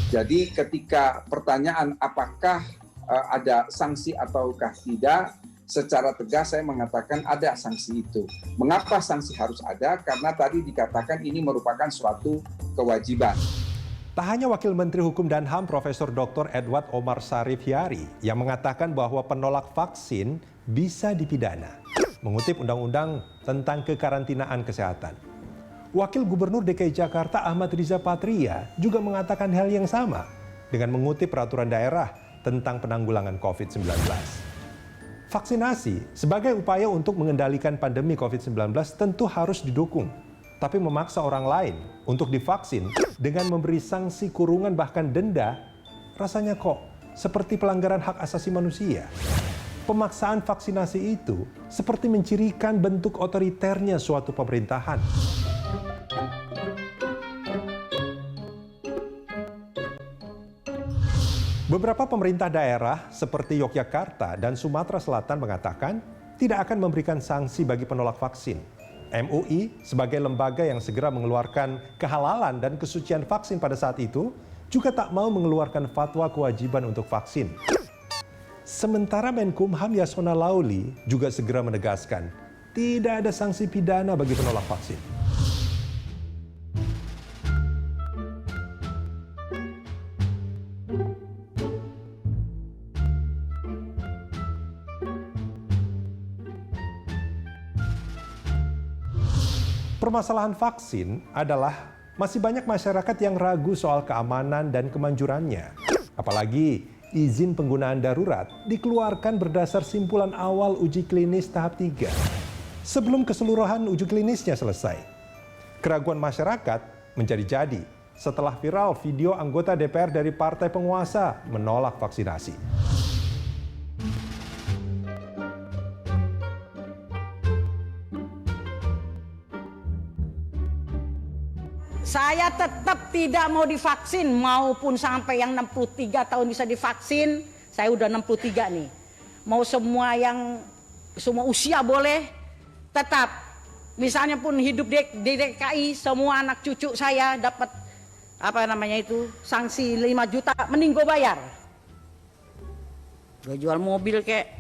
Jadi ketika pertanyaan apakah ada sanksi ataukah tidak, secara tegas saya mengatakan ada sanksi itu. Mengapa sanksi harus ada? Karena tadi dikatakan ini merupakan suatu kewajiban. Tak hanya Wakil Menteri Hukum dan HAM Profesor Dr. Edward Omar Syarif Hiyari yang mengatakan bahwa penolak vaksin bisa dipidana. Mengutip Undang-Undang tentang Kekarantinaan Kesehatan. Wakil Gubernur DKI Jakarta Ahmad Riza Patria juga mengatakan hal yang sama dengan mengutip peraturan daerah tentang penanggulangan COVID-19. Vaksinasi sebagai upaya untuk mengendalikan pandemi COVID-19 tentu harus didukung. Tapi memaksa orang lain untuk divaksin dengan memberi sanksi kurungan bahkan denda, rasanya kok seperti pelanggaran hak asasi manusia. Pemaksaan vaksinasi itu seperti mencirikan bentuk otoriternya suatu pemerintahan. Beberapa pemerintah daerah seperti Yogyakarta dan Sumatera Selatan mengatakan tidak akan memberikan sanksi bagi penolak vaksin. MUI sebagai lembaga yang segera mengeluarkan kehalalan dan kesucian vaksin pada saat itu juga tak mau mengeluarkan fatwa kewajiban untuk vaksin. Sementara Menkumham Yasona Lauli juga segera menegaskan tidak ada sanksi pidana bagi penolak vaksin. Permasalahan vaksin adalah masih banyak masyarakat yang ragu soal keamanan dan kemanjurannya. Apalagi izin penggunaan darurat dikeluarkan berdasar simpulan awal uji klinis tahap 3. Sebelum keseluruhan uji klinisnya selesai. Keraguan masyarakat menjadi-jadi setelah viral video anggota DPR dari partai penguasa menolak vaksinasi. Saya tetap tidak mau divaksin, maupun sampai yang 63 tahun bisa divaksin. Saya udah 63 nih. Mau semua usia boleh, tetap. Misalnya pun hidup di DKI, semua anak cucu saya dapat sanksi 5 juta, mending gue bayar. Gue jual mobil kek.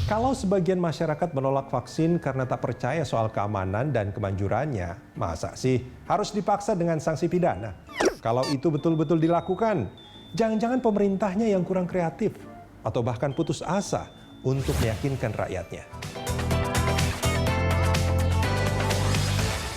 Kalau sebagian masyarakat menolak vaksin karena tak percaya soal keamanan dan kemanjurannya, masa sih harus dipaksa dengan sanksi pidana? Kalau itu betul-betul dilakukan, jangan-jangan pemerintahnya yang kurang kreatif atau bahkan putus asa untuk meyakinkan rakyatnya.